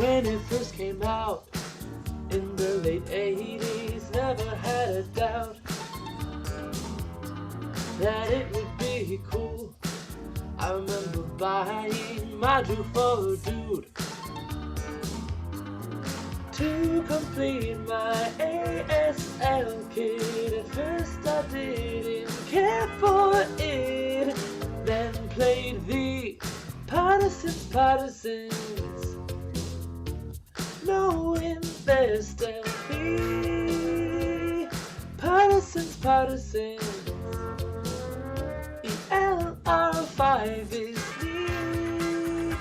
When it first came out in the late 80s, never had a doubt that it would be cool. I remember buying my Drew for a dude to complete my ASL kit. At first I didn't care for it, then played the Partisans, knowing their stealthy Partisans. ELR5 is neat.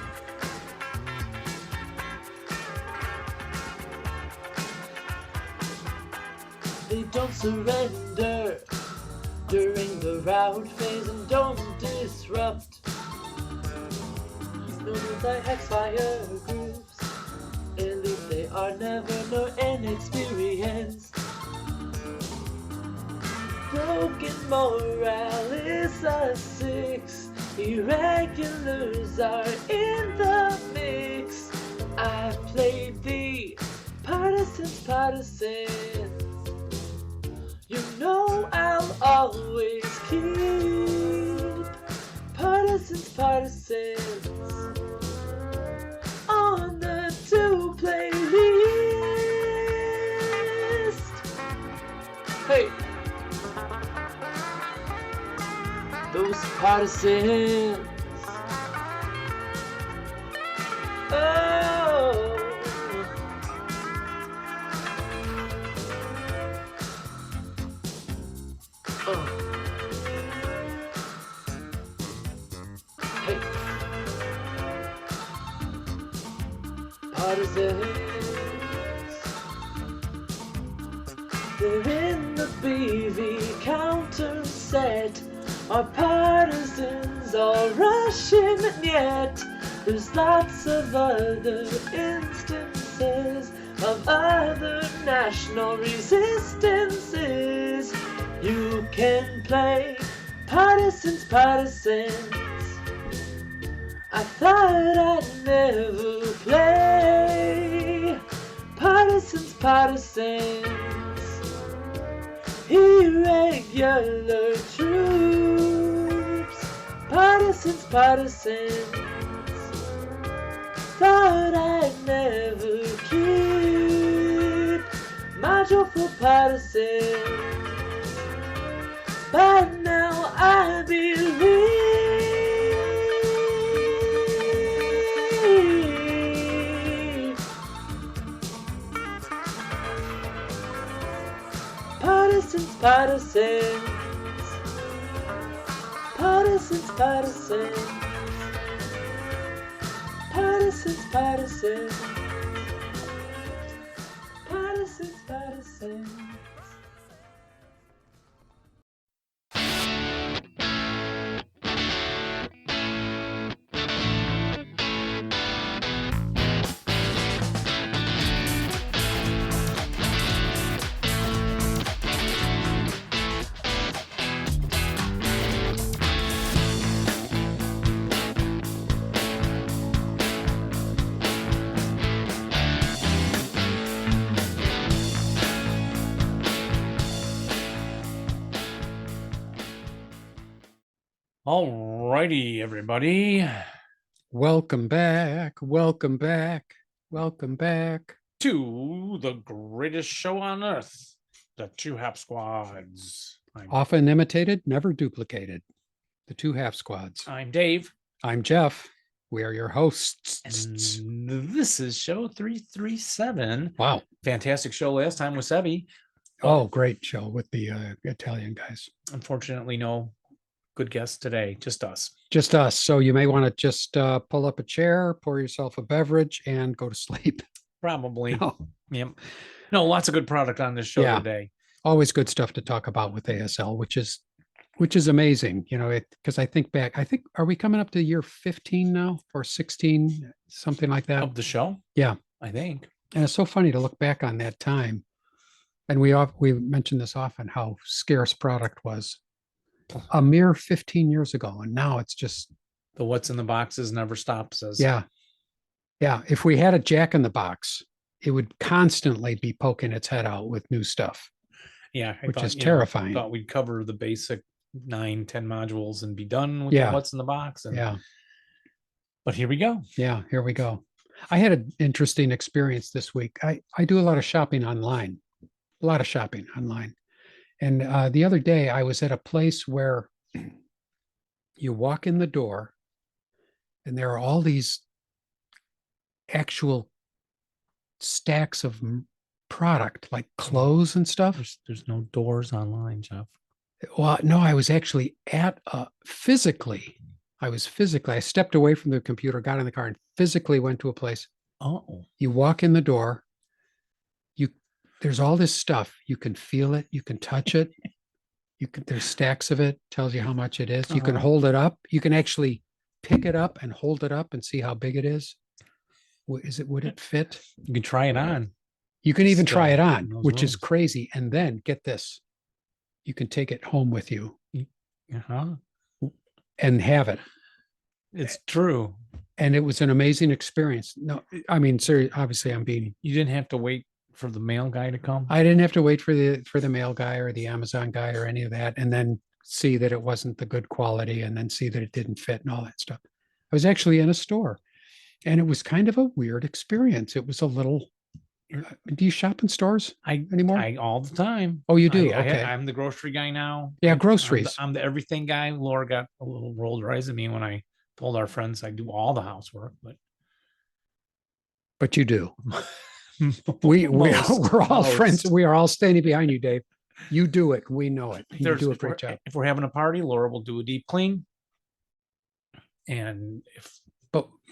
They don't surrender during the route phase and don't disrupt. No anti-Hexfire groups, at least they are never nor inexperienced. Broken morale is a 6. Irregulars are in the mix. I've played the Partisans. You know I'll always keep Partisans on the to play list. Hey! Those Partisans. Oh. Oh. Hey. Partisans. They're in the BV counter set. Our partisans are Russian, and yet there's lots of other instances of other national resistances. You can play Partisans. I thought I'd never play Partisans. Irregular troops, Partisans. Thought I'd never keep module for Partisans, but now I believe Partisans. Alrighty, everybody. Welcome back to the greatest show on earth, the Two Half Squads. often imitated, never duplicated. The Two Half Squads. I'm Dave. I'm Jeff. We are your hosts. And this is show 337. Wow. Fantastic show last time with Sebi. Oh, great show with the Italian guys. Unfortunately, no good guests today, just us. Just us. So you may want to just pull up a chair, pour yourself a beverage, and go to sleep. Probably. No. Yep. No, lots of good product on this show today. Always good stuff to talk about with ASL, which is amazing. You know, because I think back, are we coming up to year 15 now or 16, something like that? Of the show? Yeah. I think. And it's so funny to look back on that time. And we mentioned this often, how scarce product was a mere 15 years ago. And now it's just the what's in the boxes never stops us. Yeah. Yeah. If we had a Jack in the Box, it would constantly be poking its head out with new stuff, Yeah, I which thought, is terrifying. thought we'd cover the basic 9, 10 modules and be done with the Yeah. what's in the box. And Yeah. but here we go. Yeah. Here we go. I had an interesting experience this week. I do a lot of shopping online, a lot of shopping online. And the other day I was at a place where you walk in the door and there are all these actual stacks of product like clothes and stuff. There's no doors online, Jeff. Well, no, I was actually at physically. I stepped away from the computer, got in the car, and physically went to a place. Oh, You walk in the door, there's all this stuff. You can feel it, you can touch it. There's stacks of it, tells you how much it is. You can hold it up. You can actually pick it up and hold it up and see how big it is. Would it fit? you can try it on. You can even try it on, those which is rooms. crazy. And then get this, you can take it home with you Uh-huh. and have it. It's true. And it was an amazing experience. No, I mean, seriously, obviously I'm being, You didn't have to wait for the mail guy to come. I didn't have to wait for the mail guy or the Amazon guy or any of that, and then see that it wasn't the good quality and then see that it didn't fit and all that stuff. I was actually in a store and it was kind of a weird experience. It was a little, do you shop in stores anymore? I all the time. Oh, you do? Okay. Okay. I'm the grocery guy now. Yeah, I'm groceries. I'm the everything guy. Laura got a little rolled her eyes at me when I told our friends I do all the housework, But you do. We're all friends. We are all standing behind you, Dave. You do it. We know it. You do a great job. If we're having a party, Laura will do a deep clean. And if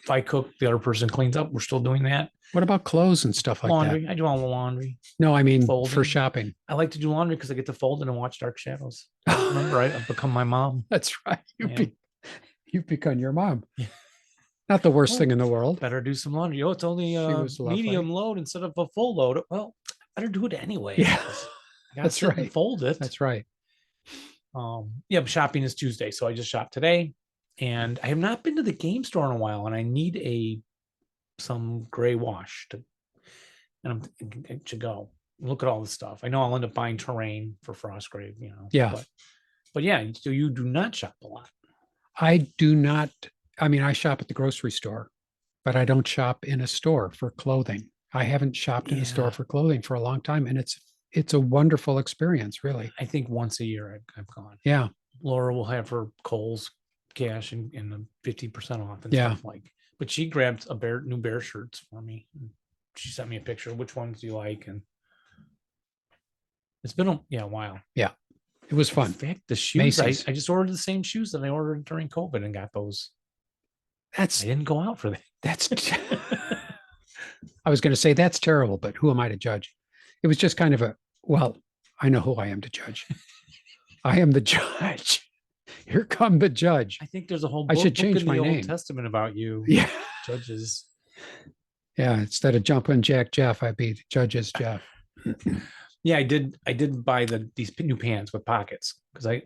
I cook, the other person cleans up. We're still doing that. What about clothes and stuff like Laundry. that? I do all the laundry. No, I mean Folding. for shopping. I like to do laundry because I get to fold it and watch Dark Shadows. Remember, I've become my mom. That's right. Yeah. You've become your mom. Yeah. Not the worst thing in the world. Better do some laundry. Oh, it's only She a was lovely. medium load instead of a full load. Well, better do it anyway. Yeah. That's right. Fold it. That's right. Yeah, but shopping is Tuesday, so I just shopped today, and I have not been to the game store in a while, and I need some gray wash to go. Look at all the stuff. I know I'll end up buying terrain for Frostgrave, Yeah. But yeah, so you do not shop a lot. I do not. I mean, I shop at the grocery store, but I don't shop in a store for clothing. I haven't shopped in a store for clothing for a long time, and it's a wonderful experience, really. I think once a year I've gone. Yeah. Laura will have her Kohl's cash and 50% off and Yeah. stuff like. But she grabbed new bear shirts for me. She sent me a picture. Which ones do you like? And it's been a while. Yeah. It was fun. In fact, the shoes I Macy's. just ordered the same shoes that I ordered during COVID and got those. I That's didn't go out for that. that's I was going to say that's terrible, but who am I to judge? It was just kind of I know who I am to judge. I am the judge. Here come the judge. I think there's a whole I should book change in my the name. Old Testament about you. Yeah. Judges. Yeah. Instead of jumping Jack Jeff, I'd be judges Jeff. Yeah, I did buy these new pants with pockets because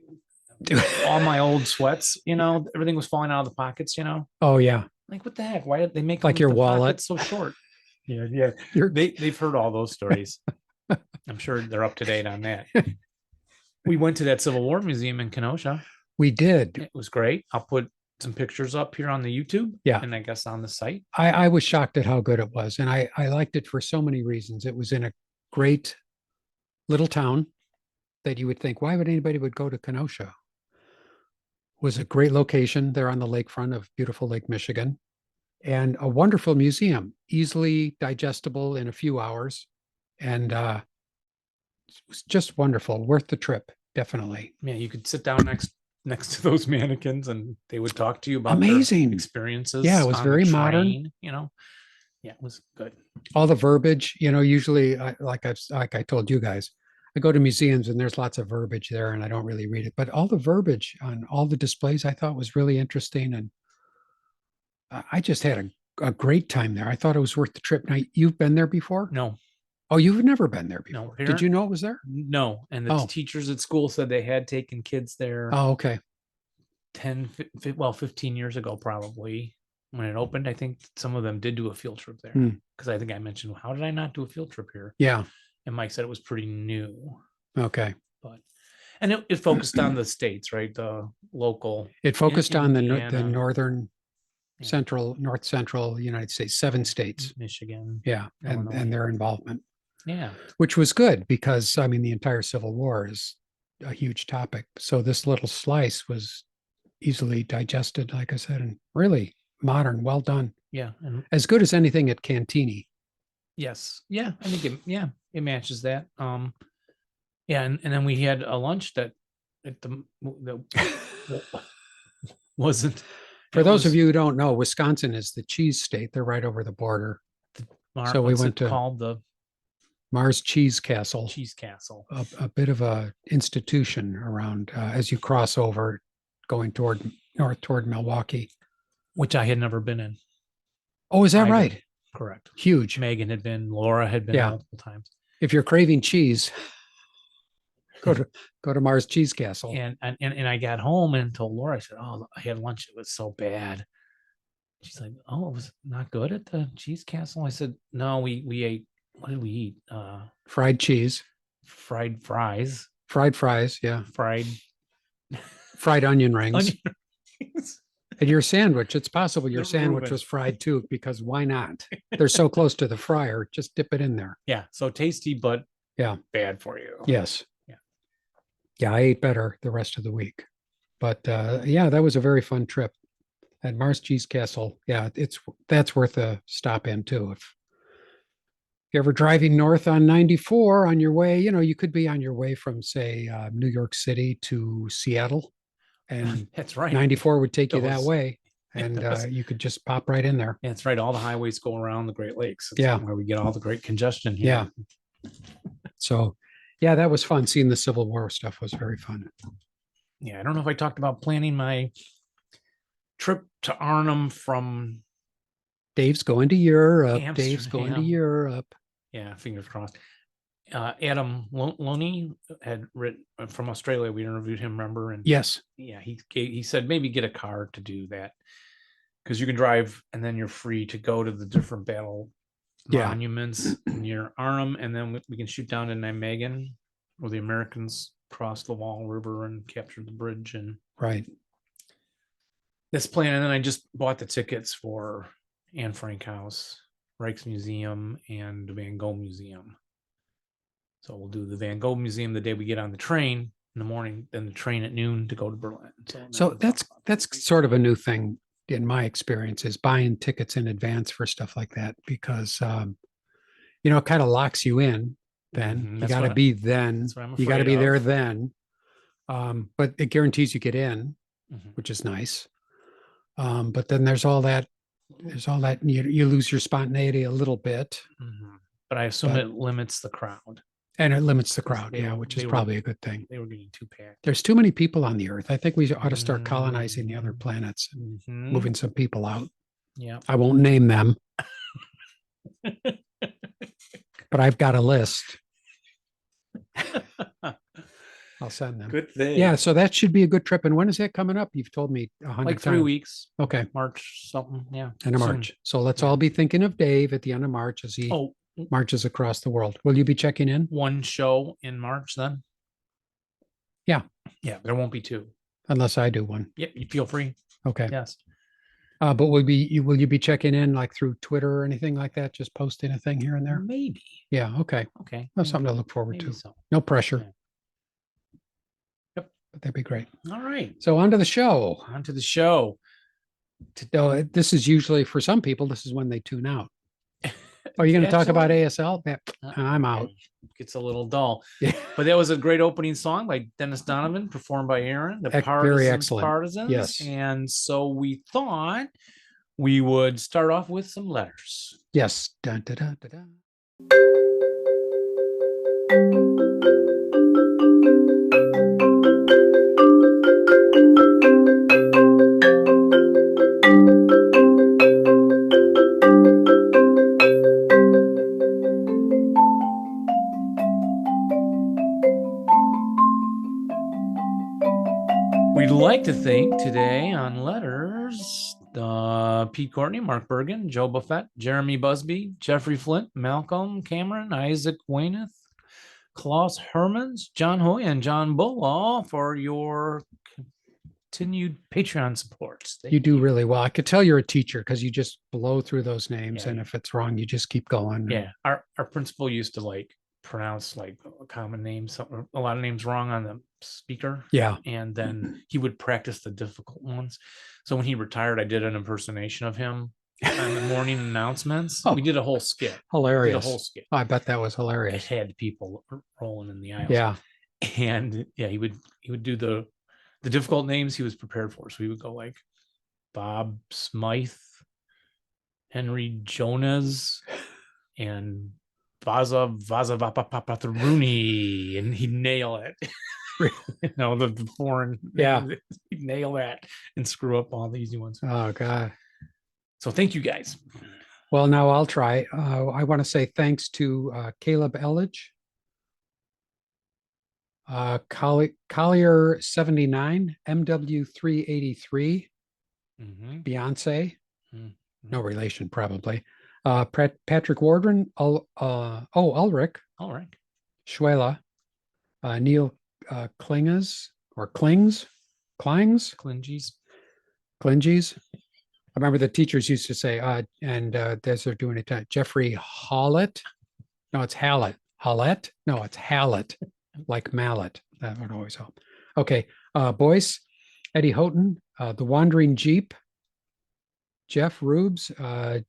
all my old sweats, everything was falling out of the pockets, Oh yeah. Like what the heck? Why did they make Like your the wallet pockets so short? Yeah. They've heard all those stories. I'm sure they're up to date on that. We went to that Civil War Museum in Kenosha. We did. It was great. I'll put some pictures up here on the YouTube. Yeah. And I guess on the site. I was shocked at how good it was. And I liked it for so many reasons. It was in a great little town that you would think, why would anybody would go to Kenosha? It was a great location there on the lakefront of beautiful Lake Michigan, and a wonderful museum, easily digestible in a few hours. And it was just wonderful, worth the trip, definitely. Yeah, you could sit down next to those mannequins and they would talk to you about Amazing their experiences. Yeah, it was on very the modern. train, Yeah, it was good. All the verbiage, usually like I told you guys, I go to museums and there's lots of verbiage there and I don't really read it, but all the verbiage on all the displays I thought was really interesting. And I just had a great time there. I thought it was worth the trip. Now, you've been there before? No, Oh, you've never been there No, before. Did you know it was there? no. And the Oh. teachers at school said they had taken kids there Oh, okay. 15 years ago, probably. when it opened. I think some of them did do a field trip there Hmm. because I think I mentioned, how did I not do a field trip here? Yeah. And Mike said it was pretty new, Okay. but and it focused on the states, right? The local. It focused on the Indiana, northern, yeah, north central United States, 7 states. Michigan. Yeah. Illinois. And their involvement, Yeah. which was good because, I mean, the entire Civil War is a huge topic. So this little slice was easily digested, like I said, and really modern, well done. Yeah. And As good as anything at Cantini. yes. Yeah. I think it matches that. Yeah. And then we had a lunch that wasn't. For those of you who don't know, Wisconsin is the cheese state. They're right over the border. So we went to called the Mars Cheese Castle, Cheese Castle. a bit of a institution around as you cross over going north toward Milwaukee. Which I had never been in. Oh, is that right? Correct. Huge. Megan had been, Laura had been multiple times. If you're craving cheese, go to Mars Cheese Castle. And I got home and told Laura, I said, "Oh, I had lunch. It was so bad." She's like, "Oh, it was not good at the Cheese Castle." I said, "No, we ate. What did we eat? Fried cheese, fried fries, yeah, fried onion rings, onion rings. And your sandwich. It's possible your The sandwich Reuben. was fried too, because why not? They're so close to the fryer. Just dip it in there. Yeah, so tasty, but yeah, bad for you. Yes. Yeah. Yeah, I ate better the rest of the week. But yeah, that was a very fun trip. At Mars Cheese Castle, yeah, that's worth a stop in too. If you're ever driving north on 94 on your way, you could be on your way from, say, New York City to Seattle, and That's right. 94 would take you that Those- way, and you could just pop right in there. That's right. All the highways go around the Great Lakes. It's Yeah. where we get all the great congestion here. Yeah. So, yeah, that was fun. Seeing the Civil War stuff was very fun. Yeah, I don't know if I talked about planning my trip to Arnhem from Dave's going to Europe. Amsterdam. Dave's going to Europe. Yeah, fingers crossed. Adam Loney had written from Australia. We interviewed him, remember? And Yes. yeah, he said maybe get a car to do that, because you can drive and then you're free to go to the different battle monuments near Arnhem, and then we can shoot down to Nijmegen, where the Americans crossed the Wall River and captured the bridge. And right. This plan, and then I just bought the tickets for Anne Frank House, Rijksmuseum, and the Van Gogh Museum. So we'll do the Van Gogh Museum the day we get on the train in the morning, then the train at noon to go to Berlin. So that's sort of a new thing in my experience, is buying tickets in advance for stuff like that, because it kind of locks you in. Then you got to be then. You got to be there then. But it guarantees you get in, which is nice. But then there's all that. You lose your spontaneity a little bit. But I assume it limits the crowd. And it limits the crowd, which is probably a good thing. They were getting too packed. There's too many people on the Earth. I think we ought to start colonizing the other planets and moving some people out. Yeah. I won't name them, but I've got a list. I'll send them. Good thing. Yeah, so that should be a good trip. And when is that coming up? You've told me 100 like 3 times. weeks. Okay. March something. Yeah. End of March. So let's all be thinking of Dave at the end of March as he marches across the world. Will you be checking in? One show in March then? Yeah. Yeah, there won't be two. Unless I do one. Yeah, you feel free. Okay. Yes. But will you be checking in like through Twitter or anything like that? Just posting a thing here and there? Maybe. Yeah. Okay. Okay. That's something to look forward Maybe to. so. No pressure. Yeah. Yep. But that'd be great. All right. So on to the show. On to the show. So this is usually, for some people, this is when they tune out. Are you going to talk about ASL? Yeah, I'm out. Gets a little dull. Yeah. But that was a great opening song by Dennis Donovan, performed by Aaron, the Very excellent. Partisans. Yes. And so we thought we would start off with some letters. Yes. Dun, dun, dun, dun, dun. We'd like to think today on letters, Pete Courtney, Mark Bergen, Joe Buffett, Jeremy Busby, Jeffrey Flint, Malcolm Cameron, Isaac Wayneth, Klaus Hermans, John Hoy, and John Bull, all for your continued Patreon supports. You do really well. I could tell you're a teacher because you just blow through those names, and if it's wrong, you just keep going. Yeah, our principal used to like pronounce like common names, a lot of names wrong on the speaker. Yeah. And then he would practice the difficult ones. So when he retired, I did an impersonation of him on the morning announcements. We did a whole skit. Hilarious. Did a whole skit. I bet that was hilarious. It had people rolling in the aisles. Yeah. And yeah, he would do the difficult names he was prepared for. So he would go like Bob Smythe, Henry Jonas, and Vaza and he'd nail it. The foreign, he'd nail that and screw up all the easy ones. Oh God. So thank you guys. Well, now I'll try. I want to say thanks to Caleb Elledge, Collier 79, MW 383, Beyonce, no relation probably. Patrick Wardren, Ulrich, Schwela, Neil Klinges. I remember the teachers used to say, and as they're doing it, Jeffrey Hollett. No, it's Hallett. Hollett? No, it's Hallett, like mallet. That would always help. Okay. Boyce, Eddie Houghton, The Wandering Jeep, Jeff Rubes,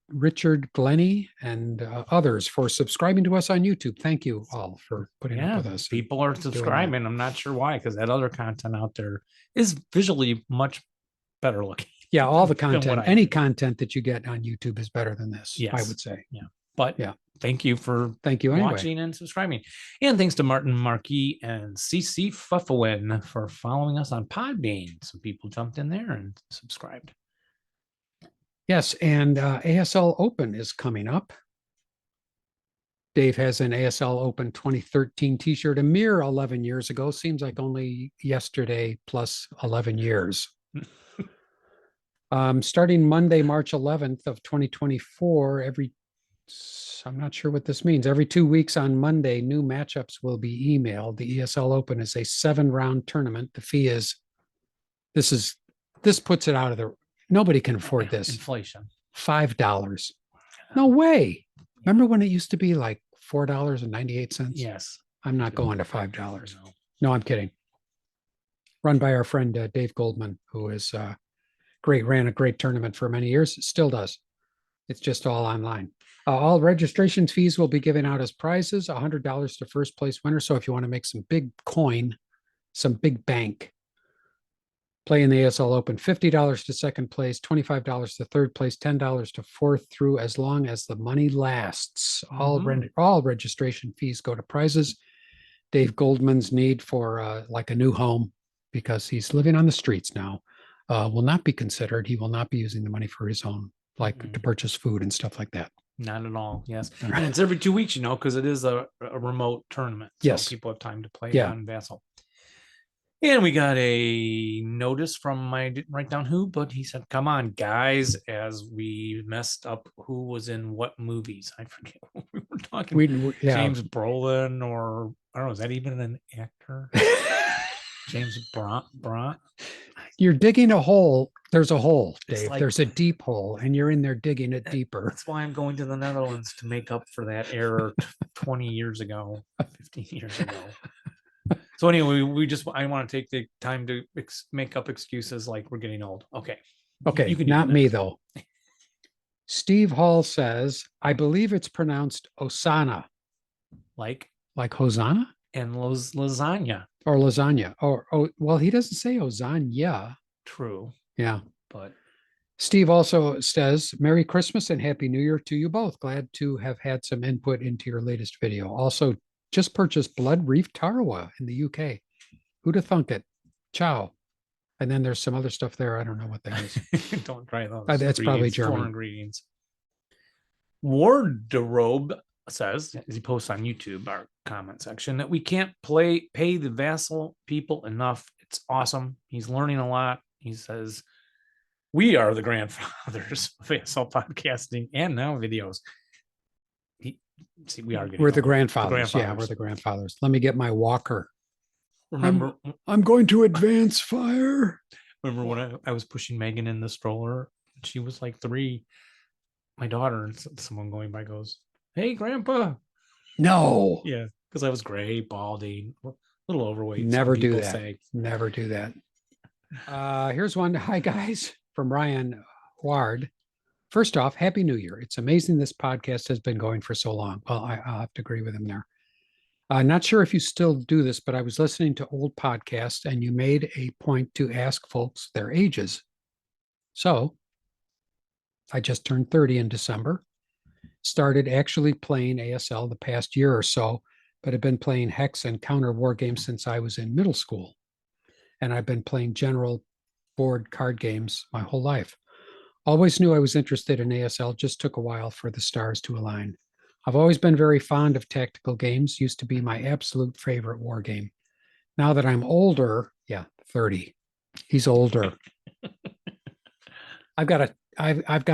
Richard Glennie, and others for subscribing to us on YouTube. Thank you all for putting up with us. People are subscribing. I'm not sure why, because that other content out there is visually much better looking. Yeah, all the content, any content that you get on YouTube is better than this, I would say. Yeah. But thank you for watching and subscribing. And thanks to Martin Marquis and CC Fuffawin for following us on Podbean. Some people jumped in there and subscribed. Yes, and ASL Open is coming up. Dave has an ASL Open 2013 t-shirt a mere 11 years ago. Seems like only yesterday plus 11 years. Starting Monday, March 11th of 2024, I'm not sure what this means. Every 2 weeks on Monday, new matchups will be emailed. The ESL Open is a 7-round tournament. The fee is, this puts it out of the, nobody can afford this. Inflation. $5. No way. Remember when it used to be like $4.98? Yes. I'm not going to $5. No, I'm kidding. Run by our friend Dave Goldman, who is ran a great tournament for many years. Still does. It's just all online. All registration fees will be given out as prizes, $100 to first place winner. So if you want to make some big coin, some big bank, play in the ASL Open, $50 to second place, $25 to third place, $10 to fourth through, as long as the money lasts. All registration fees go to prizes. Dave Goldman's need for like a new home, because he's living on the streets now, will not be considered. He will not be using the money for his own, like to purchase food and stuff like that. Not at all. Yes. And it's every 2 weeks, because it is a remote tournament. So yes. People have time to play on Vassal. And we got a notice from, I didn't write down who, but he said, come on, guys, as we messed up who was in what movies. I forget what we were talking. James Brolin, or I don't know, is that even an actor? James Bront. You're digging a hole. There's a hole, Dave. Like, there's a deep hole, and you're in there digging it deeper. That's why I'm going to the Netherlands to make up for that error 20 years ago, 15 years ago. So anyway, I want to take the time to make up excuses like we're getting old. Okay. Okay, not me though. Steve Hall says, I believe it's pronounced Osana. Like Hosanna? And lasagna. Or lasagna. Well, he doesn't say Osanya. True. Yeah. But Steve also says, Merry Christmas and Happy New Year to you both. Glad to have had some input into your latest video. Also, just purchased Blood Reef Tarawa in the UK. Who'd have thunk it? Ciao. And then there's some other stuff there. I don't know what that is. Don't try those. That's probably German. Foreign ingredients. Wardrobe says, as he posts on YouTube, our comment section, that we can't pay the Vassal people enough. It's awesome. He's learning a lot. He says We are the grandfathers of ASL podcasting and now videos. We are We're the old. grandfathers. Yeah, we're the grandfathers. Let me get my walker. Remember, I'm going to advance fire. remember when I was pushing Megan in the stroller? She was like 3. My daughter and someone going by goes, "Hey, Grandpa." No. Yeah, because I was gray, balding, a little overweight. Never some do people that. Say. Never do that. Here's one. Hi, guys, from Ryan Ward. First off, Happy New Year. It's amazing this podcast has been going for so long. Well, I'll have to agree with him there. Not sure if you still do this, but I was listening to old podcasts and you made a point to ask folks their ages. So I just turned 30 in December, started actually playing ASL the past year or so, but have been playing Hex and counter war games since I was in middle school. And I've been playing general board card games my whole life. Always knew I was interested in ASL, just took a while for the stars to align. I've always been very fond of tactical games, used to be my absolute favorite war game. Now that I'm older, 30. He's older. I've got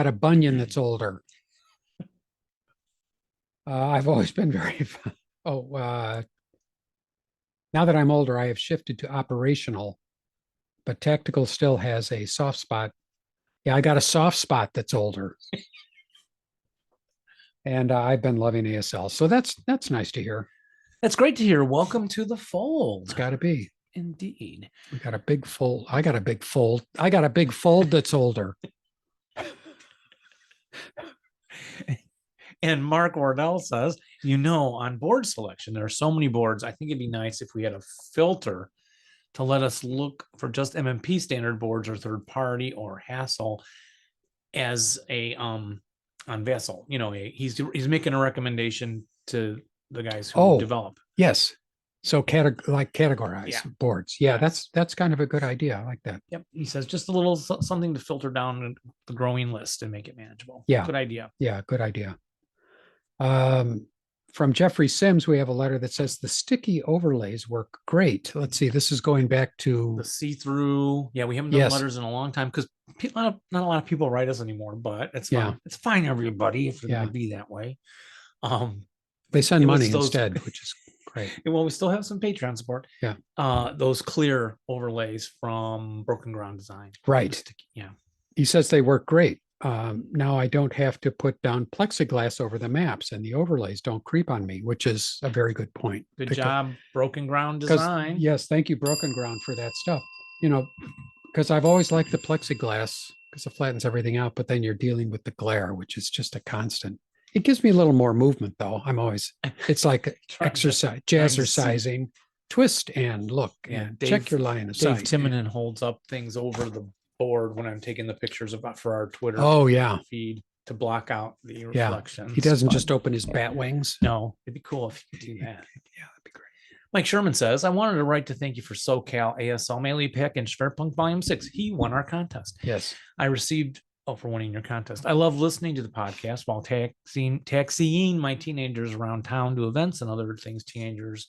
a bunion that's older. I've always been very now that I'm older, I have shifted to operational, but tactical still has a soft spot. Yeah, I got a soft spot that's older. And I've been loving ASL. So that's nice to hear. That's great to hear. Welcome to the fold. It's got to be. Indeed. We got a big fold. I got a big fold. I got a big fold that's older. And Mark Wardell says, on board selection, there are so many boards. I think it'd be nice if we had a filter to let us look for just MMP standard boards or third party or hassle as a on Vessel. He's making a recommendation to the guys who develop. Yes. So categorize boards. Yeah, that's kind of a good idea. I like that. Yep. He says just a little something to filter down the growing list and make it manageable. Yeah. Good idea. Yeah, good idea. From Jeffrey Sims, we have a letter that says the sticky overlays work great. Let's see. This is going back to the see-through. Yeah, we haven't done letters in a long time because not a lot of people write us anymore, but it's fine. It's fine, everybody, if it's going to be that way. They send money instead, which is great. Well, we still have some Patreon support. Yeah. Those clear overlays from Broken Ground Design. Right. Yeah. He says they work great. Now I don't have to put down plexiglass over the maps and the overlays don't creep on me, which is a very good point. Good job, Broken Ground Design. Yes, thank you, Broken Ground, for that stuff. Because I've always liked the plexiglass because it flattens everything out, but then you're dealing with the glare, which is just a constant. It gives me a little more movement, though. It's like exercise, jazzercising, twist and look and check your line of sight. Dave Timonen holds up things over the board when I'm taking the pictures for our Twitter feed to block out the reflections. He doesn't just open his bat wings. No, it'd be cool if you could do that. That'd be great. Mike Sherman says, I wanted to write to thank you for SoCal ASL Melee Pack and Schwerpunkt Volume 6. He won our contest. Yes. I received for winning your contest. I love listening to the podcast while taxiing my teenagers around town to events and other things teenagers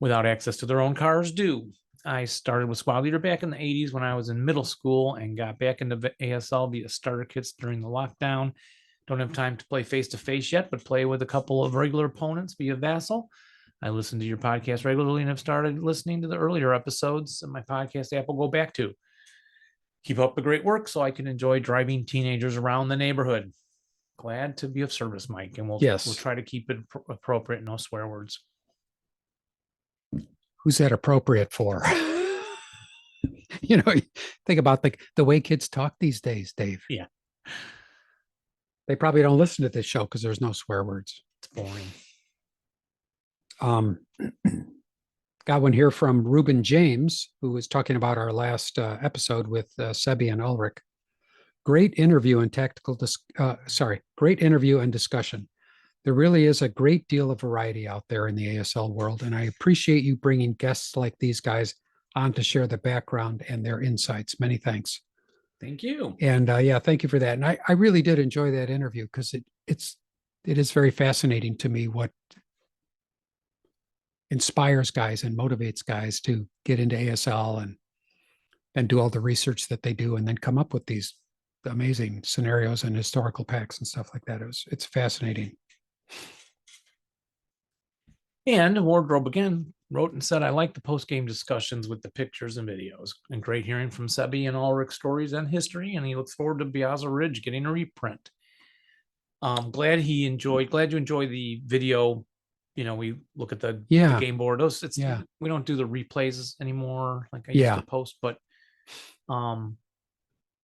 without access to their own cars do. I started with Squad Leader back in the 80s when I was in middle school and got back into ASL via starter kits during the lockdown. Don't have time to play face-to-face yet, but play with a couple of regular opponents via Vassal. I listen to your podcast regularly and have started listening to the earlier episodes in my podcast app will go back to. Keep up the great work so I can enjoy driving teenagers around the neighborhood. Glad to be of service, Mike, and we'll try to keep it appropriate, no swear words. Who's that appropriate for? Think about the way kids talk these days, Dave. Yeah. They probably don't listen to this show because there's no swear words. It's boring. Got one here from Ruben James, who was talking about our last episode with Sebi and Ulrich. Great interview and great interview and discussion. There really is a great deal of variety out there in the ASL world, and I appreciate you bringing guests like these guys on to share the background and their insights. Many thanks. Thank you. And thank you for that. And I really did enjoy that interview because it is very fascinating to me what inspires guys and motivates guys to get into ASL and do all the research that they do and then come up with these amazing scenarios and historical packs and stuff like that. It's fascinating. And Wardrobe again wrote and said, I like the post-game discussions with the pictures and videos, and great hearing from Sebi and Ulrich's stories and history, and he looks forward to Piazza Ridge getting a reprint. Glad you enjoy the video. You know, we look at the game board. We don't do the replays anymore like I used to post, but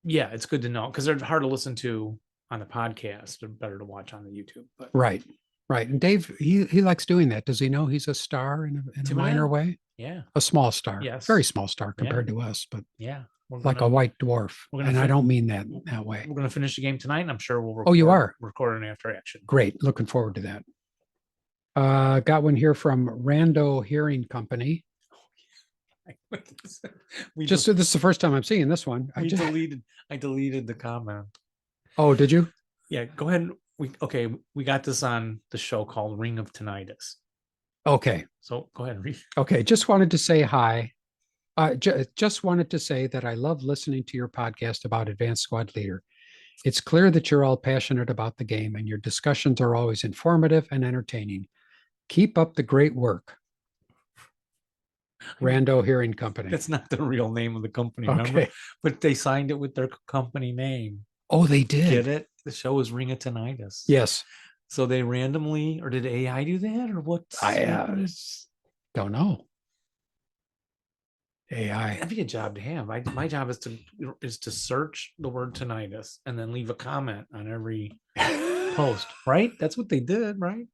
it's good to know because they're hard to listen to on the podcast. They're better to watch on the YouTube. But Right. And Dave, he likes doing that. Does he know he's a star in a minor way? Yeah. A small star. Yes. Very small star compared to us, but like a white dwarf. And I don't mean that way. We're going to finish the game tonight, and I'm sure we'll Oh, you are? record an after action. Great. Looking forward to that. Got one here from Rando Hearing Company. This is the first time I'm seeing this one. I deleted the comment. Oh, did you? Yeah, go ahead. We got this on the show called Ring of Tinnitus. Okay. So go ahead and read. Okay. Just wanted to say hi. Just wanted to say that I love listening to your podcast about Advanced Squad Leader. It's clear that you're all passionate about the game and your discussions are always informative and entertaining. Keep up the great work. Rando Hearing Company. That's not the real name of the company, okay. Remember? But they signed it with their company name. Oh, they did. Get it? The show is Ring of Tinnitus. Yes. So they randomly, or did AI do that, or what? I don't know. AI. That'd be a job to have. My job is to search the word tinnitus and then leave a comment on every post. Right? That's what they did, right?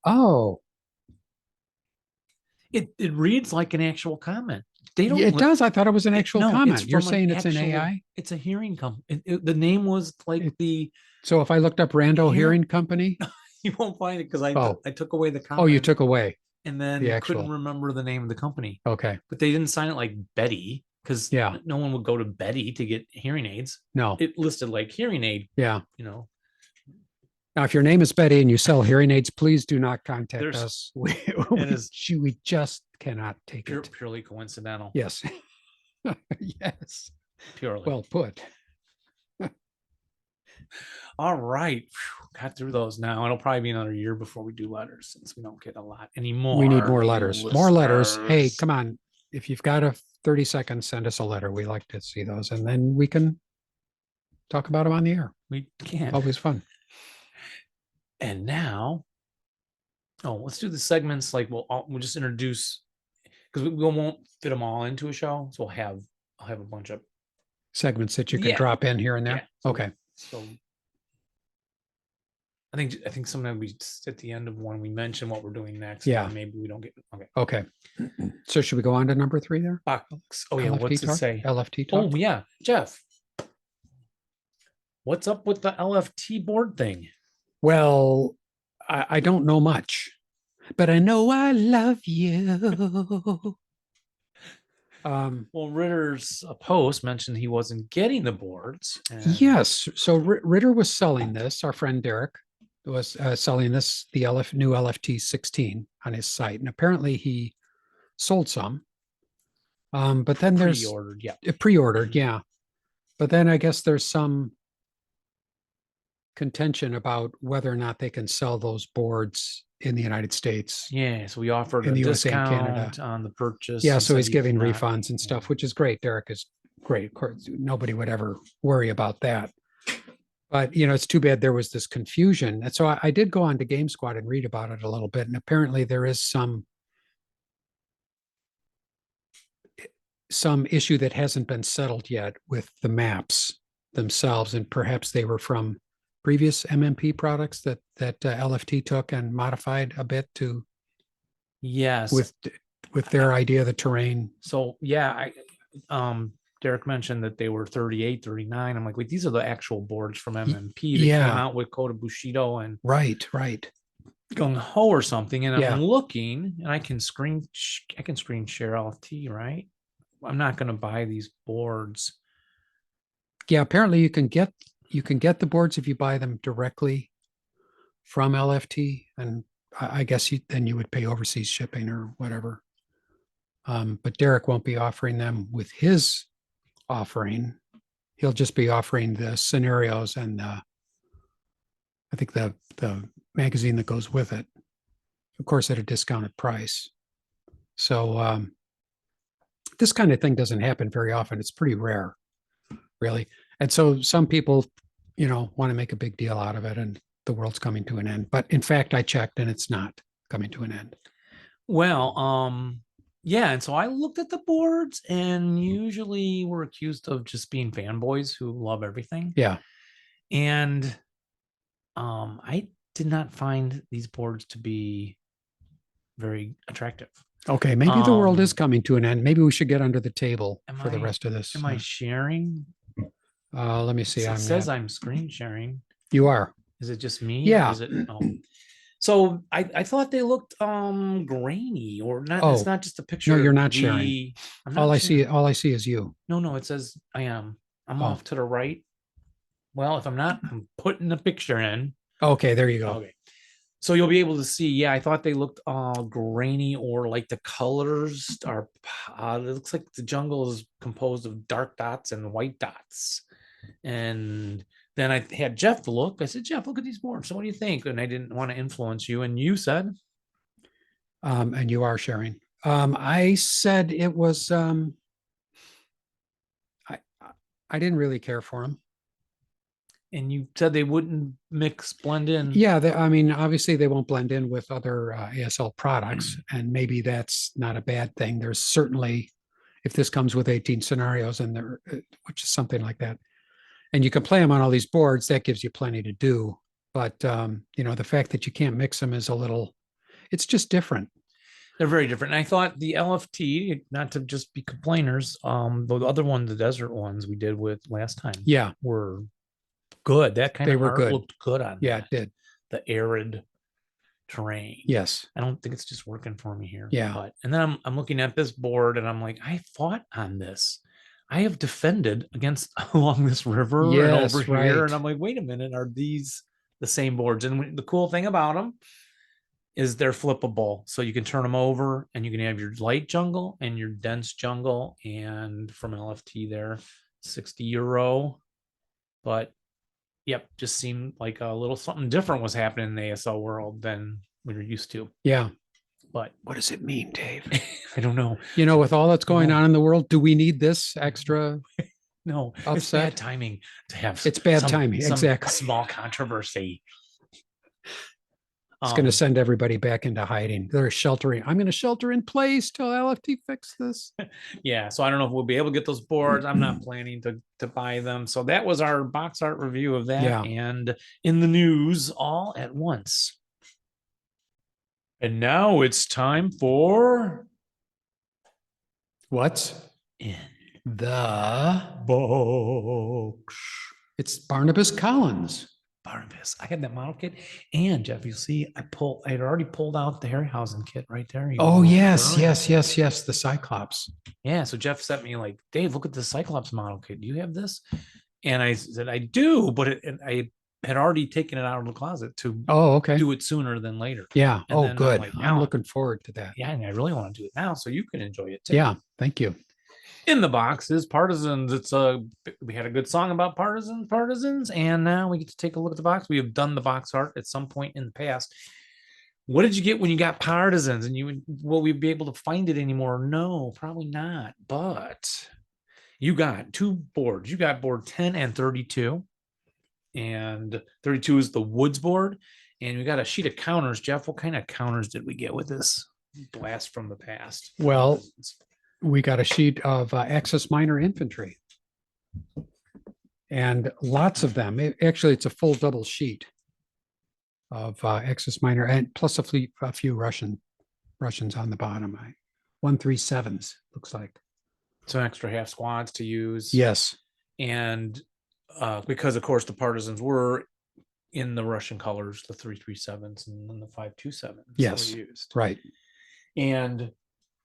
Oh. It reads like an actual comment. It does. I thought it was an actual comment. You're saying it's an AI? It's a hearing company. The name was like So if I looked up Rando Hearing Company, you won't find it because I took away the comment. Oh, you took away. And then couldn't remember the name of the company. Okay. But they didn't sign it like Betty because no one would go to Betty to get hearing aids. No. It listed like hearing aid. Yeah. You know. Now, if your name is Betty and you sell hearing aids, please do not contact us. We just cannot take it. Purely coincidental. Yes. Yes. Purely. Well put. All right. Got through those now. It'll probably be another year before we do letters since we don't get a lot anymore. We need more letters. More letters. Hey, come on. If you've got 30 seconds, send us a letter. We like to see those. And then we can talk about them on the air. We can. Always fun. And now, let's do the segments. Like we'll just introduce because we won't fit them all into a show. So I'll have a bunch of segments that you can drop in here and there. Yeah. Okay. So I think sometimes we at the end of one we mention what we're doing next. Yeah. Maybe we don't get okay. So should we go on to number 3 there? Oh yeah. LFT What's talk? it say? LFT talk. Oh yeah, Jeff. What's up with the LFT board thing? Well, I don't know much, but I know I love you. Well, Ritter's post mentioned he wasn't getting the boards. Yes. So Ritter was selling this. Our friend Derek was selling this, the new LFT 16 on his site. And apparently he sold some. But then there's pre-ordered. Yeah. But then I guess there's some contention about whether or not they can sell those boards in the United States. Yeah, so we offered in a the USA and discount Canada on the purchase. Yeah, so he's giving refunds and stuff, which is great. Derek is great. Of course, nobody would ever worry about that. But, it's too bad there was this confusion. And so I did go on to Game Squad and read about it a little bit. And apparently there is some issue that hasn't been settled yet with the maps themselves. And perhaps they were from previous MMP products that LFT took and modified a bit to with their idea of the terrain. So Derek mentioned that they were 38, 39. I'm like, wait, these are the actual boards from MMP that came out with Kota Bushido and right Gung Ho or something. And I'm looking, and I can screen share LFT, right? I'm not going to buy these boards. Yeah, apparently you can get the boards if you buy them directly from LFT, and I guess then you would pay overseas shipping or whatever. But Derek won't be offering them with his offering He'll just be offering the scenarios and I think the magazine that goes with it, of course, at a discounted price. So this kind of thing doesn't happen very often. It's pretty rare, really. And so some people, want to make a big deal out of it, and the world's coming to an end. But in fact, I checked, and it's not coming to an end. Well, yeah, and so I looked at the boards, and usually we're accused of just being fanboys who love everything. Yeah. And I did not find these boards to be very attractive. Okay, maybe the world is coming to an end. Maybe we should get under the table for the rest of this. Am I sharing? Let me see. It says I'm screen sharing. You are. Is it just me? Yeah. Or is it? Oh. So I thought they looked grainy or not. Oh, it's not just a picture. No, you're not sharing. I'm not all I see is you. No, it says I am. I'm off to the right. Well, if I'm not, I'm putting the picture in. Okay, there you go. Okay. So you'll be able to see, yeah, I thought they looked grainy, or like the colors are, it looks like the jungle is composed of dark dots and white dots. And then I had Jeff look. I said, Jeff, look at these boards. So what do you think? And I didn't want to influence you. And you said? And you are sharing. I said it was, I didn't really care for them. And you said they wouldn't blend in. Yeah, obviously they won't blend in with other ASL products, and maybe that's not a bad thing. There's certainly, if this comes with 18 scenarios and there, which is something like that, and you can play them on all these boards, that gives you plenty to do. But the fact that you can't mix them is it's just different. They're very different. And I thought the LFT, not to just be complainers, the other one, the desert ones we did with last time, were good. That kind of art looked good on it did. The arid terrain. Yes. I don't think it's just working for me here. Yeah. And then I'm looking at this board and I'm like, I fought on this. I have defended against along this river and over here. And I'm like, wait a minute, are these the same boards? And the cool thing about them is they're flippable. So you can turn them over and you can have your light jungle and your dense jungle. And from LFT there, €60. But yep, just seemed like a little something different was happening in the ASL world than we were used to. Yeah. But what does it mean, Dave? I don't know. With all that's going on in the world, do we need this extra? No, upset? It's bad timing to have. It's bad timing. Exactly. Small controversy. It's going to send everybody back into hiding. They're sheltering. I'm going to shelter in place till LFT fix this. Yeah. So I don't know if we'll be able to get those boards. I'm not planning to buy them. So that was our box art review of that. Yeah. And in the news all at once. And now it's time for what's in the box. It's Barnabas Collins. Barnabas. I had that model kit, and Jeff, you see, I had already pulled out the Harryhausen kit right there. Oh yes, the Cyclops. Yeah. So Jeff sent me like, Dave, look at the Cyclops model kit. Do you have this? And I said, I do, but I had already taken it out of the closet to do it sooner than later. Yeah. And Good. I'm looking forward to that. Yeah, and I really want to do it now so you can enjoy it too. Yeah. Thank you. In the box is Partisans. We had a good song about Partisans, and now we get to take a look at the box. We have done the box art at some point in the past. What did you get when you got Partisans? And will we be able to find it anymore? No, probably not. But you got two boards. You got board 10 and 32. And 32 is the Woods board. And we got a sheet of counters. Jeff, what kind of counters did we get with this blast from the past? Well, we got a sheet of Axis Minor Infantry. And lots of them. Actually, it's a full double sheet of Axis Minor, and plus a few Russians on the bottom. 137s, looks like. Some extra half squads to use. Yes. And because, of course, the Partisans were in the Russian colors, the 337s and then the 527s. Yes, used. Right. And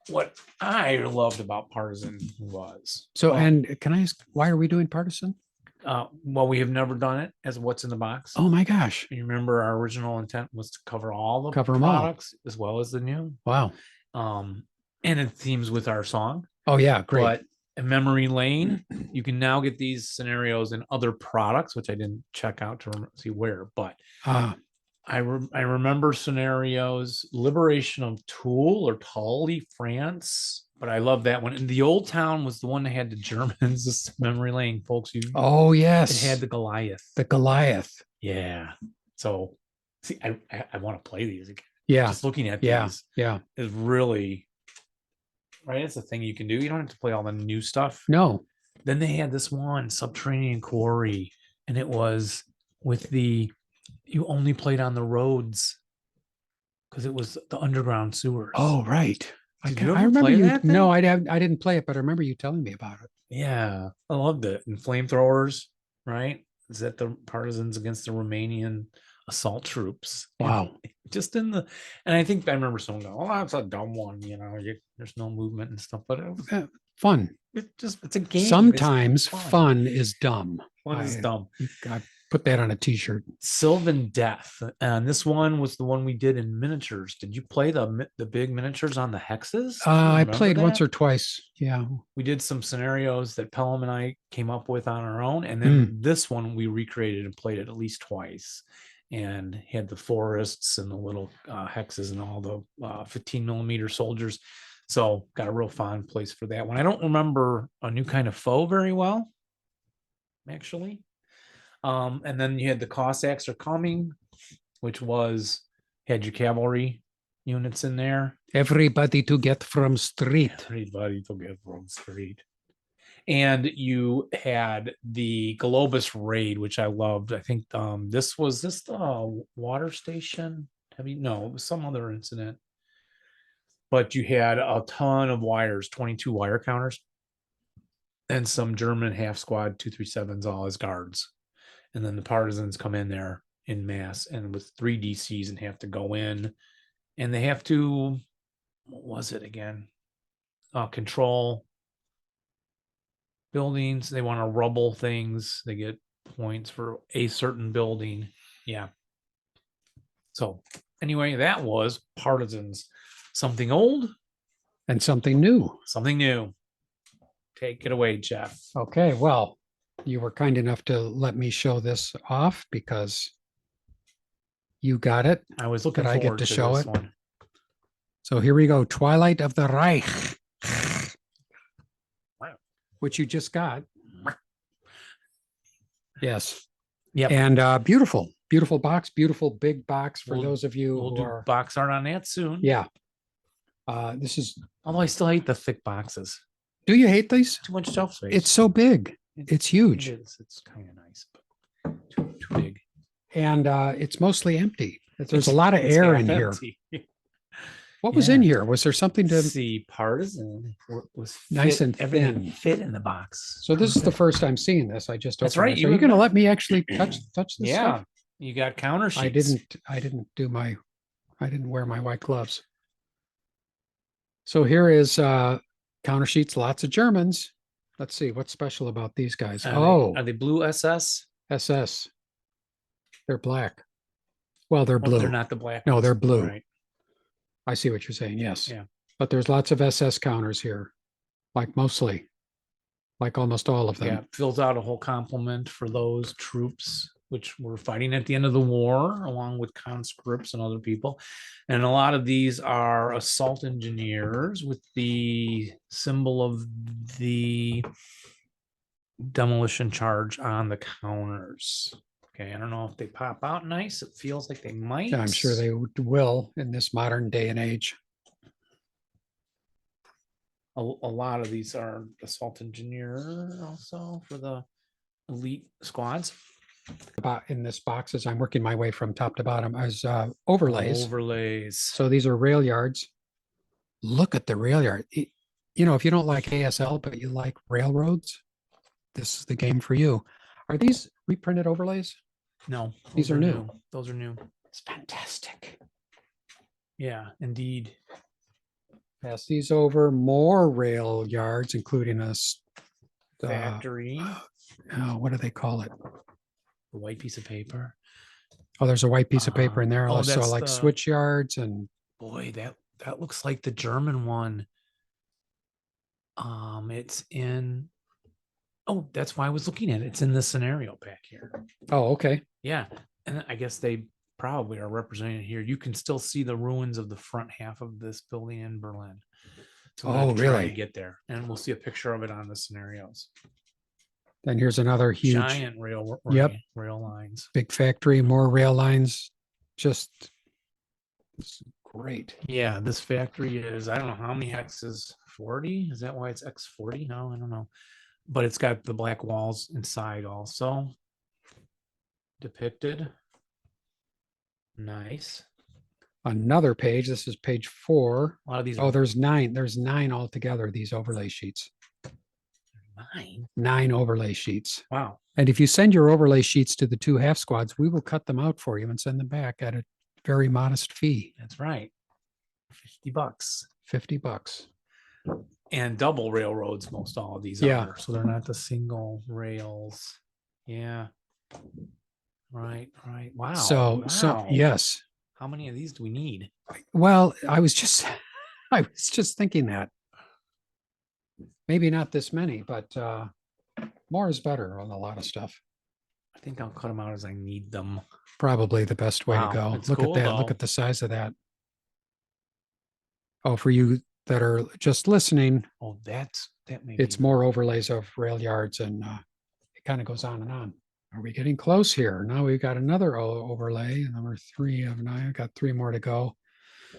what I loved about Partisan was... and can I ask, why are we doing Partisan? Well, we have never done it as what's in the box. Oh my gosh. You remember our original intent was to cover all the products as well as the new. Wow. And it themes with our song. Oh yeah, great. But in Memory Lane, you can now get these scenarios in other products, which I didn't check out to see where, but I remember scenarios, Liberation of Toul or Tully, France, but I love that one. And the Old Town was the one that had the Germans. This is Memory Lane, folks. Oh It yes, had the Goliath. the Goliath. Yeah. So see, I want to play these again. Yeah, Just looking at yeah, these yeah. is really right. It's a thing you can do. You don't have to play all the new stuff. No, Then they had this one, Subterranean Quarry, and it was with you only played on the roads because it was the underground sewers. oh right. Did you I ever remember play you. that No, thing? I didn't play it, but I remember you telling me about it. Yeah, I loved it. And flamethrowers, right? Is that the partisans against the Romanian assault troops? Wow. Just in the, and I think I remember someone going, "Oh, that's a dumb one," there's no movement and stuff, but Fun. it's a game. Sometimes fun is dumb. Fun is dumb. I put that on a t-shirt. Sylvan Death, and this one was the one we did in miniatures. Did you play the big miniatures on the hexes? Do you I remember played once that? or twice. Yeah. We did some scenarios that Pelham and I came up with on our own, and then this one we recreated and played it at least twice, and had the forests and the little hexes and all the 15 millimeter soldiers. So got a real fond place for that one. I don't remember A New Kind of Foe very well, actually. And then you had the Cossacks Are Coming, which had your cavalry units in there. Everybody to get from street. Everybody to get from street. And you had the Globus Raid, which I loved. I think this the water station? No, it was some other incident. But you had a ton of wires, 22 wire counters, and some German half squad 237s all as guards. And then the partisans come in there in mass and with 3 DCs and have to go in, and they have to, what was it again? Control buildings. They want to rubble things. They get points for a certain building. Yeah. So anyway, that was Partisans. Something old and something new. Something new. Take it away, Jeff. Okay, well, you were kind enough to let me show this off because you got it. I was looking Did I forward get to to show this it? one. So here we go. Twilight of the Reich, which you just got. Yes. Yep. And beautiful box, beautiful big box for those of you We'll who do are. box art on that soon. Yeah. This is. Although I still hate the thick boxes. Do you hate these? Too much shelf space. It's so big. It's huge. It is. It's kind of nice, but too big. And it's mostly empty. There's a lot of air in here. What was in here? Was there something to see? Partisan was nice and everything thin. fit in the box. So this is the first I'm seeing this. I just That's opened right. it. So you're going to let me actually touch this Yeah. stuff? You got counter sheets. I didn't wear my white gloves. So here is counter sheets, lots of Germans. Let's see what's special about these guys. Are they blue SS? SS. They're black. Well, they're blue. They're not the black. No, ones. they're blue. Right. I see what you're saying. Yes. Yeah. But there's lots of SS counters here, like almost all of them. Yeah, fills out a whole complement for those troops which were fighting at the end of the war, along with conscripts and other people. And a lot of these are assault engineers with the symbol of the demolition charge on the counters. Okay, I don't know if they pop out nice. It feels like they might. Yeah, I'm sure they will in this modern day and age. A lot of these are assault engineer also for the elite squads. About in this box, as I'm working my way from top to bottom, as overlays. So these are rail yards. Look at the rail yard. If you don't like ASL, but you like railroads, this is the game for you. Are these reprinted overlays? No, these are new. Those are new. It's fantastic. Yeah, indeed. Pass these over. More rail yards, including a factory. What do they call it? The white piece of paper. Oh, there's a white piece of paper in there. Oh, Also, like switch yards and. Boy, that looks like the German one. It's in. Oh, that's why I was looking at it. It's in the scenario pack here. Oh, okay. Yeah, and I guess they probably are represented here. You can still see the ruins of the front half of this building in Berlin. So we'll have Oh, to try really? to get there, and we'll see a picture of it on the scenarios. Then here's another huge, Giant Yep. rail lines. big factory, more rail lines. Just it's great. Yeah, this factory is, I don't know how many hexes, 40? Is that why it's X40? No, I don't know. But it's got the black walls inside also depicted. Nice. Another page. This is page 4. A lot of these Oh, are there's 9. There's 9 altogether, these overlay sheets. 9. 9 overlay sheets. Wow. And if you send your overlay sheets to the 2 half squads, we will cut them out for you and send them back at a very modest fee. That's right. $50. $50. And double railroads, most all of these Yeah. are. So they're not the single rails. Yeah. Right. Wow. So Wow. yes. How many of these do we need? Well, I was just thinking that. Maybe not this many, but more is better on a lot of stuff. I think I'll cut them out as I need them. Probably the best way Wow, to go. it's Look cool, at that. Look though. at the size of that. Oh, for you that are just listening, Oh, that may it's be more overlays of rail yards, and it kind of goes on and on. Are we getting close here? Now we've got another overlay, number 3 of 9. I've got 3 more to go.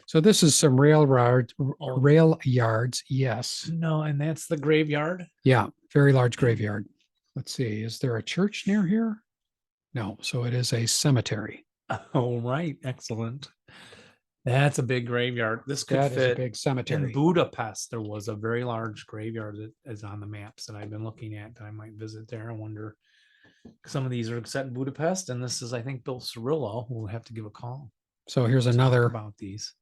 So this is some rail yards. Yes. no, and that's the graveyard. Yeah. Very large graveyard. Let's see. Is there a church near here? No. So it is a cemetery. Oh, right. Excellent. That's a big graveyard. This could That is a fit big in cemetery. Budapest. There was a very large graveyard that is on the maps that I've been looking at that I might visit there. I wonder. Some of these are set in Budapest, and this is, I think, Bill Cirillo, who will have to give a call. So here's Talk another about these.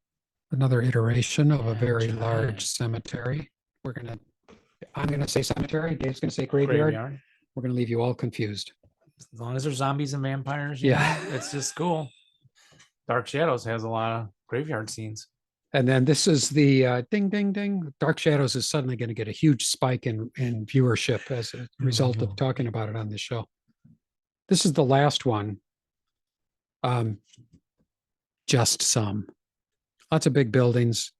iteration of a Yeah, very giant. large cemetery. I'm gonna say cemetery. Dave's gonna say graveyard. Graveyard. We're gonna leave you all confused. As long as there's zombies and vampires, you Yeah. know, it's just cool. Dark Shadows has a lot of graveyard scenes. And then this is the ding, ding, ding. Dark Shadows is suddenly going to get a huge spike in viewership as a result of talking about it on this show. This is the last one. Just some. Lots of big buildings,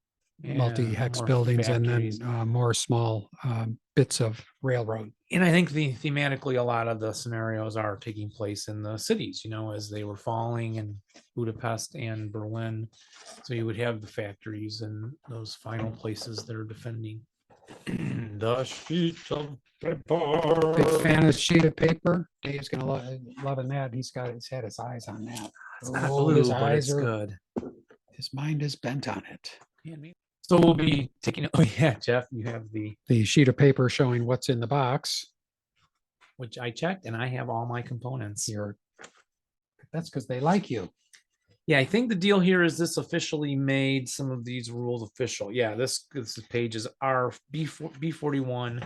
Yeah, multi-hex more buildings, factories. and then more small bits of railroad. And I think thematically, a lot of the scenarios are taking place in the cities, you know, as they were falling in Budapest and Berlin. So you would have the factories and those final places that are defending. The sheets of paper. Big fan of sheet of paper. Dave's gonna loving that. He's had his eyes on that. It's not Oh, blue, his but eyes it's are- good. His mind is bent on it. So we'll be taking. Oh yeah, Jeff, you have The sheet of paper showing what's in the box. which I checked, and I have all my components. That's because they like you. Yeah, I think the deal here is this officially made some of these rules official. Yeah, this pages are B41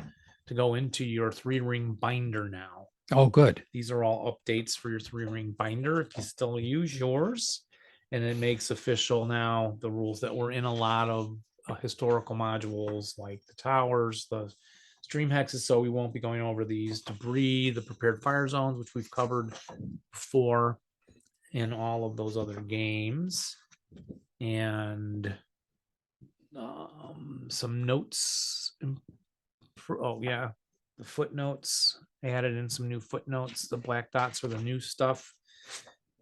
to go into your 3-ring binder now. Oh, good. These are all updates for your 3-ring binder if you still use yours. And it makes official now the rules that were in a lot of historical modules like the towers, the stream hexes. So we won't be going over these. Debris, the prepared fire zones, which we've covered before in all of those other games. And some notes. Oh yeah, the footnotes, added in some new footnotes. The black dots are the new stuff.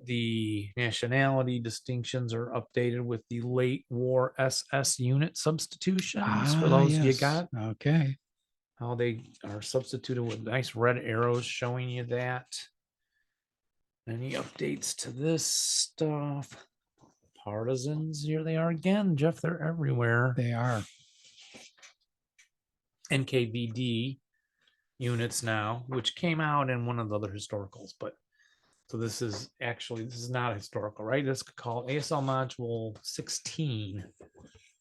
The nationality distinctions are updated with the late war SS unit substitutions for those you yes. got. Okay. How they are substituted with nice red arrows showing you that. Any updates to this stuff? Partisans, here they are again, Jeff. They're everywhere. They are. NKVD units now, which came out in one of the other historicals, but so this is not a historical, right? This could call ASL module 16.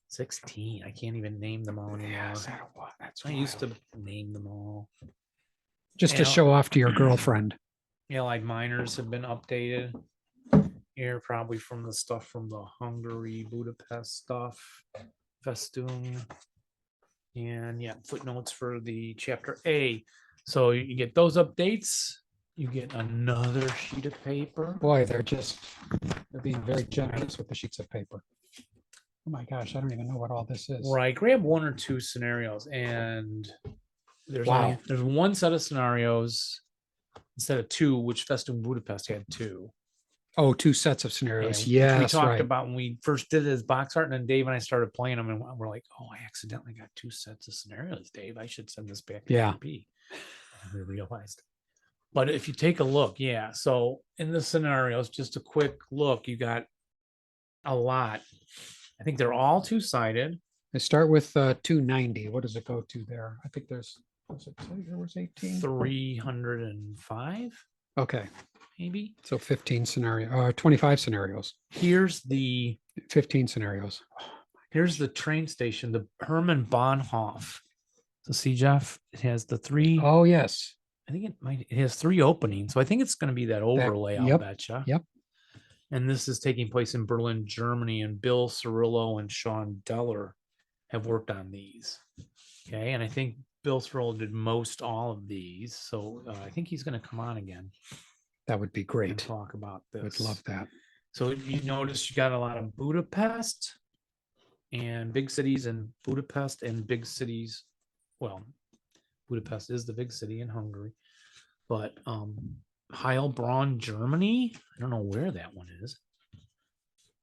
16. I can't even name them all anymore. That's I used to name them all. just to show off to your girlfriend. Allied miners have been updated here, probably from the stuff from the Hungary, Budapest stuff. Festoon. And yeah, footnotes for the chapter A. So you get those updates. You get another sheet of paper. Boy, they're being very generous with the sheets of paper. Oh my gosh, I don't even know what all this is. Right. Grab one or two scenarios, and there's Wow. there's one set of scenarios instead of two, which Festum Budapest had two. Oh, two sets of scenarios. Which Yes, we talked right. about when we first did his box art, and then Dave and I started playing them, and we're like, "Oh, I accidentally got two sets of scenarios, Dave. I should send this back to Yeah. B." And we realized. But if you take a look, yeah. So in the scenarios, just a quick look, you got a lot. I think they're all two-sided. They start with 290. What does it go to there? I think there's, was it there was 18? 305, Okay, maybe. so 15 scenario, 25 scenarios, Here's the 15 scenarios. train station, the Hermann Bahnhof. So see, Jeff, it has the three. Oh, yes. I think it has three openings. So I think it's going to be that overlay, I'll yep, betcha. Yep. And this is taking place in Berlin, Germany, and Bill Cirillo and Sean Deller have worked on these. Okay. And I think Bill Cirillo did most all of these. So I think he's going to come on again. That would be And great. talk about this. Would love that. So you notice you got a lot of Budapest and big cities, and Budapest and big cities. Well, Budapest is the big city in Hungary, but Heilbronn, Germany. I don't know where that one is,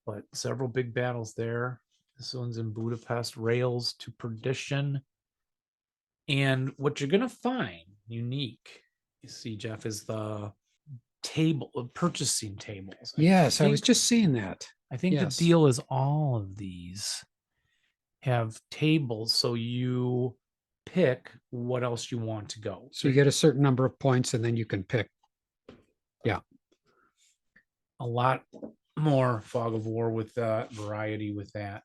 but several big battles there. This one's in Budapest. Rails to Perdition. And what you're going to find unique, you see, Jeff, is the purchasing tables. Yes, I was just seeing that. I think Yes. the deal is all of these have tables, so you pick what else you want to go. So you get a certain number of points and then you can pick. Yeah. A lot more fog of war with that, variety with that.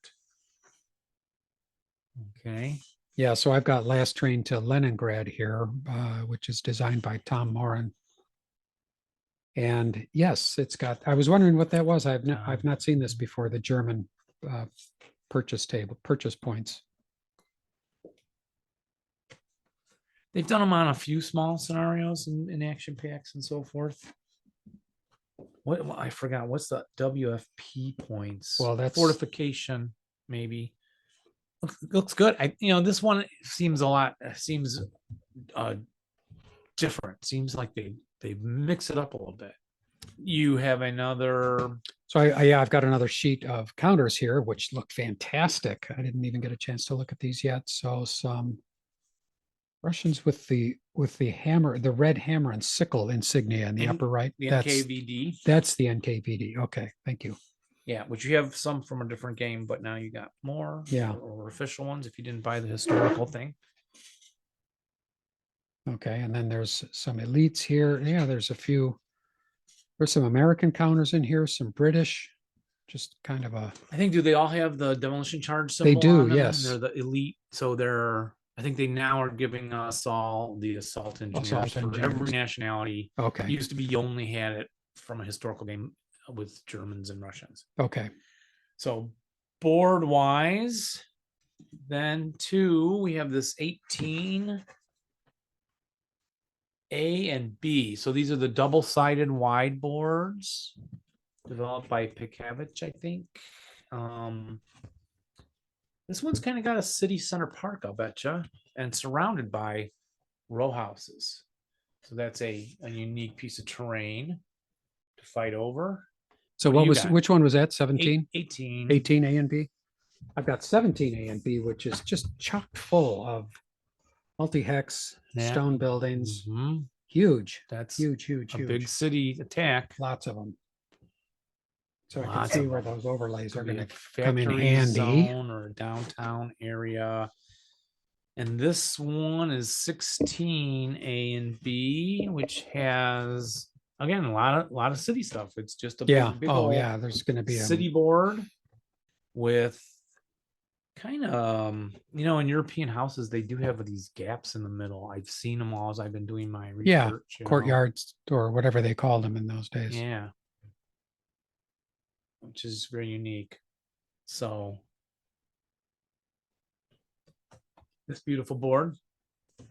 Okay. Yeah, so I've got Last Train to Leningrad here, which is designed by Tom Moran. And yes, it's got, I was wondering what that was. I've not seen this before, the German purchase points. They've done them on a few small scenarios in action packs and so forth. What I forgot, what's the WFP points? Well, that's fortification, maybe. Looks good. This one seems different. Seems like they mix it up a little bit. You have another. So I've got another sheet of counters here, which look fantastic. I didn't even get a chance to look at these yet. So some Russians with the hammer, the red hammer and sickle insignia in the upper right. The NKVD. That's the NKVD. Okay, thank you. Yeah, which you have some from a different game, but now you got more. Yeah. Or official ones if you didn't buy the historical thing. Okay, and then there's some elites here. Yeah, there's some American counters in here, some British, just kind of a. I think, do they all have the demolition charge symbol? They do, on them? yes. They're the elite, so I think they now are giving us all the assault engineers for every nationality. Okay. It used to be you only had it from a historical game with Germans and Russians. Okay. So board wise, then we have this 18 A and B. So these are the double-sided wide boards developed by Pikavich, I think. This one's kind of got a city center park, I'll betcha, and surrounded by row houses. So that's a unique piece of terrain to fight over. So which one was that? 17? 18. 18 A and B? I've got 17 A and B, which is just chock full of multi-hex stone buildings. Mm-hmm. Huge. That's huge. A big city attack. Lots of them. So I can see where those overlays are going to come in factory handy. zone or a downtown area. And this one is 16 A and B, which has, again, a lot of city stuff. It's just a big there's going to be city board with kind of in European houses they do have these gaps in the middle. I've seen them all as I've been doing my research. Courtyards or whatever they called them in those days. Yeah, which is very unique. So this beautiful board.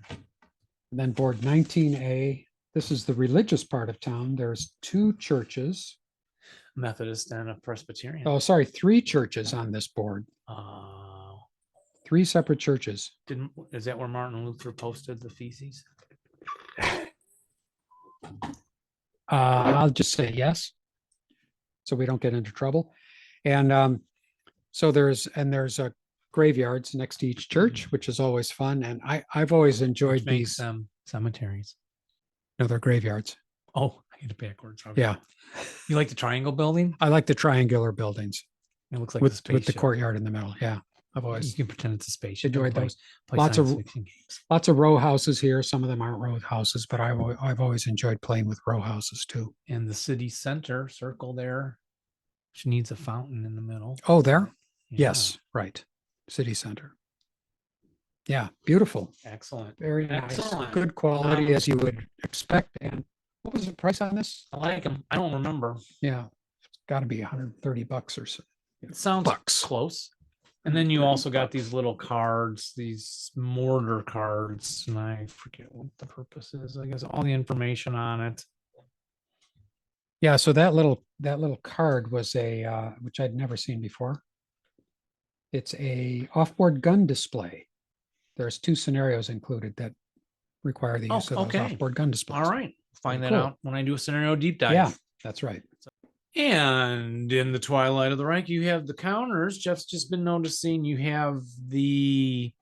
And then board 19A, this is the religious part of town. There's 2 churches. Methodist and a Presbyterian. Oh, sorry, 3 churches on this board. 3 separate churches. Is that where Martin Luther posted the feces? I'll just say yes, so we don't get into trouble. And so there's graveyards next to each church, which is always fun. And I've always enjoyed Which makes these. Cemeteries. No, they're graveyards. Oh, I get it backwards. Okay. Yeah, You like the triangle building? I like the triangular buildings It looks like a with the spaceship. courtyard in the middle. Yeah, I've You always can pretend it's a spaceship. and enjoyed play- those. play Lots of- science fiction games. Lots of row houses here. Some of them aren't row houses, but I've always enjoyed playing with row houses too. And the city center circle there, which needs a fountain in the middle. Oh, there? Yeah. Yes, right. City center. Yeah, beautiful. Excellent. Very nice. Excellent. Good quality as you would expect. And what was the price on this? I like them. I don't remember. Yeah, it's got to be $130 or so. It sounds Bucks. close. And then you 130 also got these bucks. little cards, these mortar cards, and I forget what the purpose is. I guess all the information on it. Yeah, so that little card was which I'd never seen before. It's a offboard gun display. There's 2 scenarios included that require the Oh, use of those okay. offboard gun displays. All right. Find that Cool. out when I do a scenario deep dive. Yeah, that's right. And in the Twilight of the Reich, you have the counters. Jeff's just been noticing you have the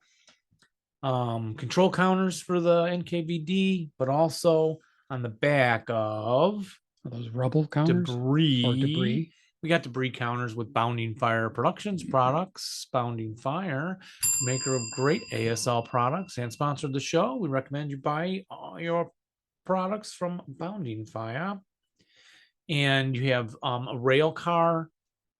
control counters for the NKVD, but also on the back of Are those rubble counters debris. or debris? We got debris counters with Bounding Fire Productions products. Bounding Fire, maker of great ASL products and sponsored the show. We recommend you buy all your products from Bounding Fire. And you have a rail car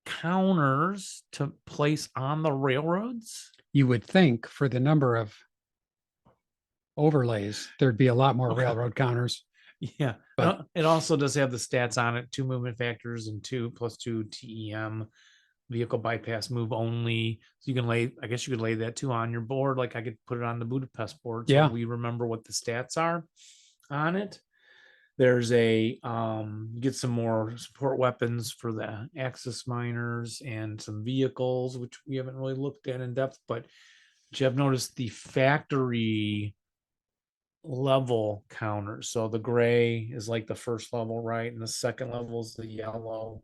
counters to place on the railroads. You would think for the number of overlays, there'd be a lot more Okay. railroad counters. Yeah, But- it also does have the stats on it: 2 movement factors and 2+2 TEM, vehicle bypass move only. So you can lay, I guess you could lay that too on your board. Like I could put it on the Budapest board. So Yeah. we remember what the stats are on it. There's you get some more support weapons for the Axis miners and some vehicles, which we haven't really looked at in depth, but Jeff noticed the factory level counters. So the gray is like the first level, right? And the second level is the yellow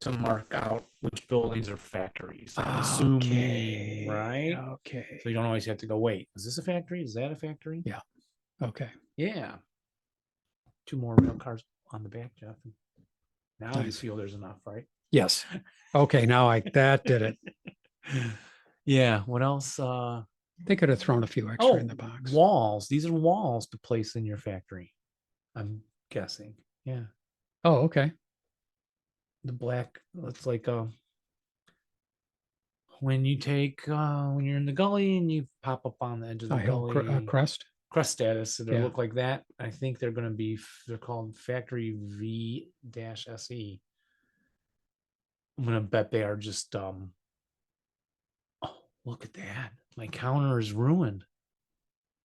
to mark out which buildings are factories. I'm assuming, right? Okay. So you don't always have to go, wait, is this a factory? Is that a factory? Yeah. Okay. Yeah. 2 more rail cars on the back, Jeff. Now you Nice. feel there's enough, right? Yes. Okay. Now that did it. Yeah. What else? They could have thrown a few extra in the box. Walls. These are walls to place in your factory. I'm guessing. Yeah. Oh, okay. The black, it's like when you take when you're in the gully and you pop up on the edge of the A hill gully. crust. Crust status, so they Yeah. look like that. I think they're going to be, they're called Factory V-SE. I'm going to bet they are just oh, look at that. My counter is ruined.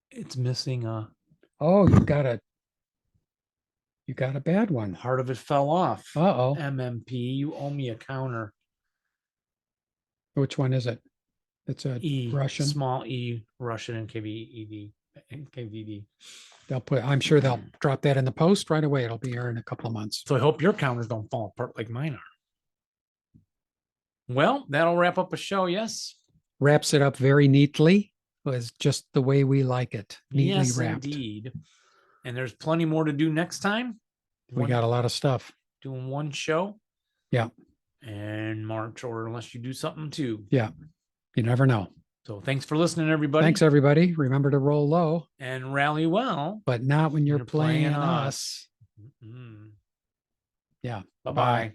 It's missing Oh, you got a bad one. part of it fell off. Uh-oh. MMP, you owe me a counter. Which one is it? It's a Russian. Small E, Russian NKVD. I'm sure they'll drop that in the post right away. It'll be here in a couple of months. So I hope your counters don't fall apart like mine are. Well, that'll wrap up a show, yes? Wraps it up very neatly. Was just the way we like it. Neatly Yes, wrapped. indeed. And there's plenty more to do next time. We got a lot of stuff. doing one show. Yeah. And March, or unless you do something too. Yeah. You never know. So thanks for listening, everybody. Thanks, everybody. Remember to roll low, And rally well. but not when you're playing us. Mhm. Yeah. Bye-bye.